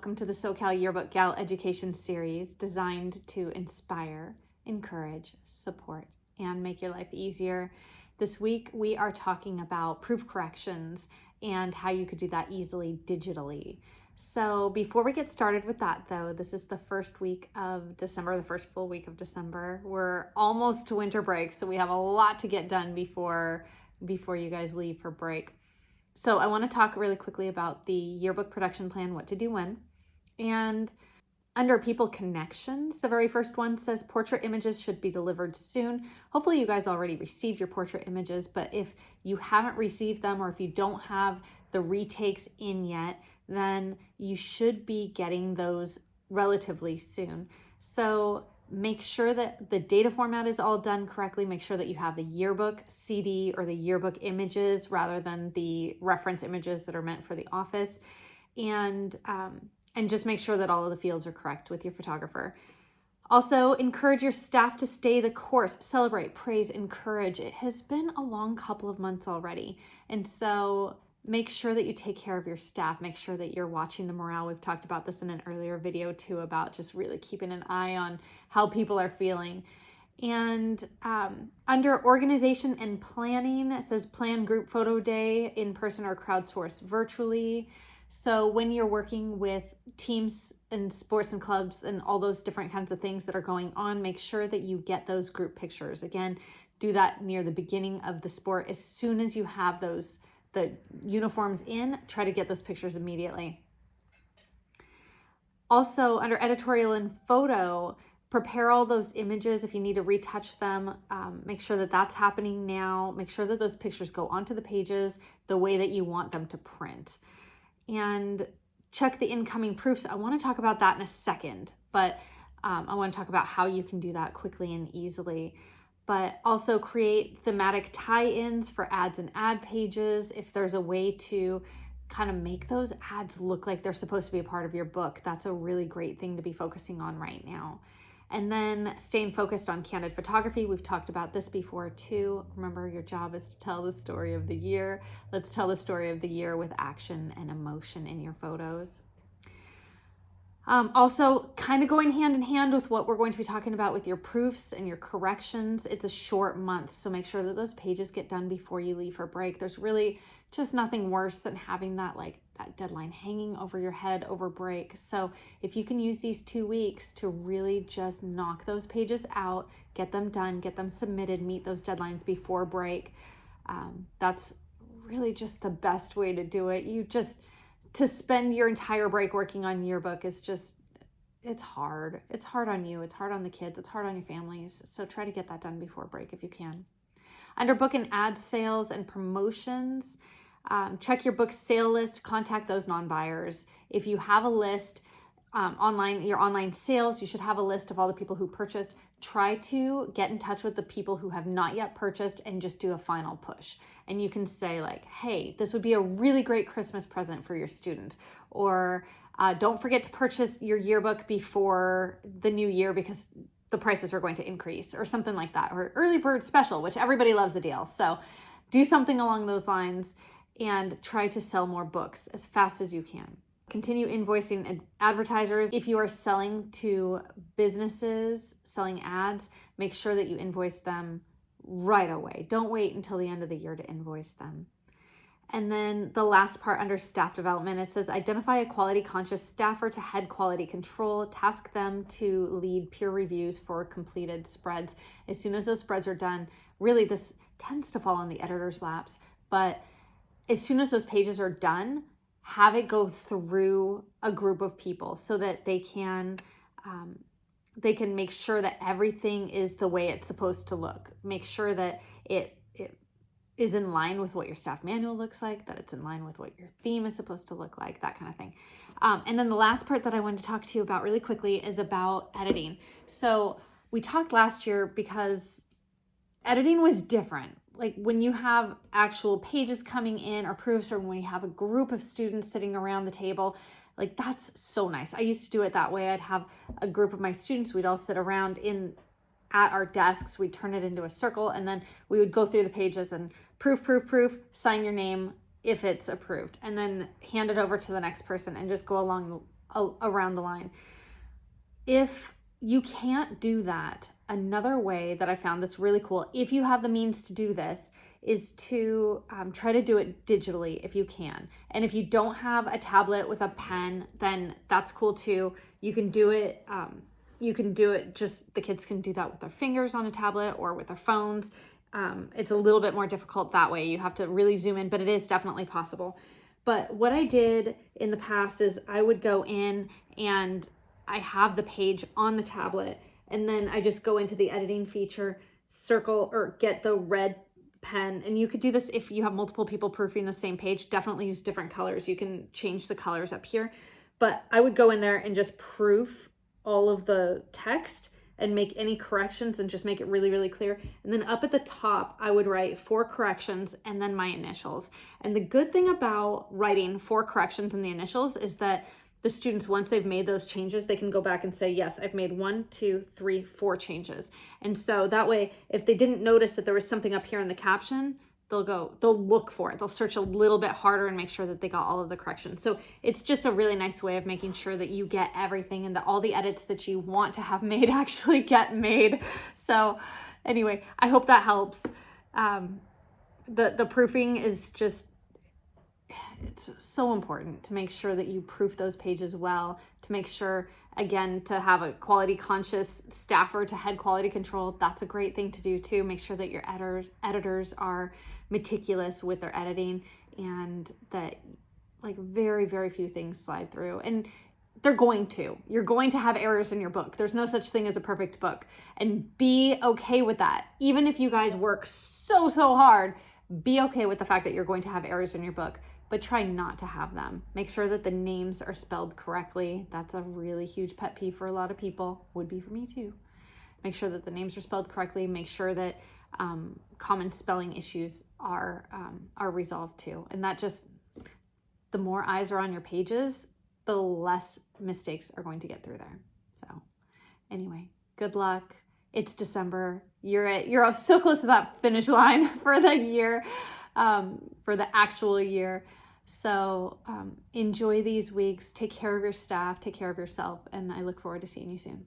welcome to the SoCal Yearbook Gal Education Series designed to inspire, encourage, support, and make your life easier. This week we are talking about proof corrections and how you could do that easily digitally. So before we get started with that though, this is the first week of December, the first full week of December. We're almost to winter break, so we have a lot to get done before you guys leave for break. So I want to talk really quickly about the yearbook production plan, what to do when. And under people connections, the very first one says portrait images should be delivered soon. Hopefully you guys already received your portrait images, but if you haven't received them or if you don't have the retakes in yet, then you should be getting those relatively soon. So make sure that the data format is all done correctly. Make sure that you have the yearbook CD or the yearbook images rather than the reference images that are meant for the office. And just make sure that all of the fields are correct with your photographer. Also, encourage your staff to stay the course, celebrate, praise, encourage. It has been a long couple of months already. And so make sure that you take care of your staff. Make sure that you're watching the morale. We've talked about this in an earlier video too, about just really keeping an eye on how people are feeling. And under organization and planning, it says plan group photo day in person or crowdsource virtually. So when you're working with teams and sports and clubs and all those different kinds of things that are going on, make sure that you get those group pictures. Again, do that near the beginning of the sport. As soon as you have the uniforms in, try to get those pictures immediately. Also, under editorial and photo, prepare all those images. If you need to retouch them, make sure that that's happening now. Make sure that those pictures go onto the pages the way that you want them to print. And check the incoming proofs. I want to talk about that in a second, but I want to talk about how you can do that quickly and easily. But also create thematic tie-ins for ads and ad pages. If there's a way to kind of make those ads look like they're supposed to be a part of your book, that's a really great thing to be focusing on right now. And then staying focused on candid photography. We've talked about this before too. Remember, your job is to tell the story of the year. Let's tell the story of the year with action and emotion in your photos. Also, kind of going hand in hand with what we're going to be talking about with your proofs and your corrections. It's a short month, so make sure that those pages get done before you leave for break. There's really just nothing worse than having that deadline hanging over your head over break. So if you can use these 2 weeks to really just knock those pages out, get them done, get them submitted, meet those deadlines before break, that's really just the best way to do it. To spend your entire break working on yearbook is just, it's hard. It's hard on you. It's hard on the kids. It's hard on your families. So try to get that done before break if you can. Under book and ad sales and promotions, check your book sale list, contact those non-buyers. If you have a list online, your online sales, you should have a list of all the people who purchased. Try to get in touch with the people who have not yet purchased and just do a final push. And you can say like, hey, this would be a really great Christmas present for your student. Or don't forget to purchase your yearbook before the new year because the prices are going to increase or something like that. Or early bird special, which everybody loves a deal. So do something along those lines and try to sell more books as fast as you can. Continue invoicing advertisers. If you are selling to businesses, selling ads, make sure that you invoice them right away. Don't wait until the end of the year to invoice them. And then the last part under staff development, it says identify a quality conscious staffer to head quality control, task them to lead peer reviews for completed spreads. As soon as those spreads are done, really this tends to fall on the editor's laps, but as soon as those pages are done, have it go through a group of people so that they can make sure that everything is the way it's supposed to look. Make sure that it is in line with what your staff manual looks like, that it's in line with what your theme is supposed to look like, that kind of thing. And then the last part that I wanted to talk to you about really quickly is about editing. So we talked last year because editing was different. Like when you have actual pages coming in or proofs, or when we have a group of students sitting around the table, like that's so nice. I used to do it that way. I'd have a group of my students, we'd all sit around at our desks, we'd turn it into a circle, and then we would go through the pages and proof, sign your name if it's approved, and then hand it over to the next person and just go along around the line. If you can't do that, another way that I found that's really cool, if you have the means to do this, is to try to do it digitally if you can. And if you don't have a tablet with a pen, then that's cool too. You can do it, just the kids can do that with their fingers on a tablet or with their phones. It's a little bit more difficult that way. You have to really zoom in, but it is definitely possible. But what I did in the past is I would go in and I have the page on the tablet, and then I just go into the editing feature, circle or get the red pen. And you could do this if you have multiple people proofing the same page. Definitely use different colors. You can change the colors up here. But I would go in there and just proof all of the text and make any corrections and just make it really, really clear. And then up at the top, I would write 4 corrections and then my initials. And the good thing about writing 4 corrections and the initials is that the students, once they've made those changes, they can go back and say, yes, I've made 1, 2, 3, 4 changes. And so that way, if they didn't notice that there was something up here in the caption, they'll look for it. They'll search a little bit harder and make sure that they got all of the corrections. So it's just a really nice way of making sure that you get everything and that all the edits that you want to have made actually get made. So anyway, I hope that helps. The proofing is just, it's so important to make sure that you proof those pages well, to make sure, again, to have a quality conscious staffer to head quality control. That's a great thing to do too. Make sure that your editors are meticulous with their editing and that like very, very few things slide through. And you're going to have errors in your book. There's no such thing as a perfect book, and be okay with that. Even if you guys work so hard, be okay with the fact that you're going to have errors in your book, but try not to have them. Make sure that the names are spelled correctly. That's a really huge pet peeve for a lot of people. Would be for me too. Make sure that the names are spelled correctly. Make sure that common spelling issues are resolved too. And that just, the more eyes are on your pages, the less mistakes are going to get through there. So anyway, good luck. It's December. You're so close to that finish line for the year, for the actual year. So enjoy these weeks. Take care of your staff. Take care of yourself. And I look forward to seeing you soon.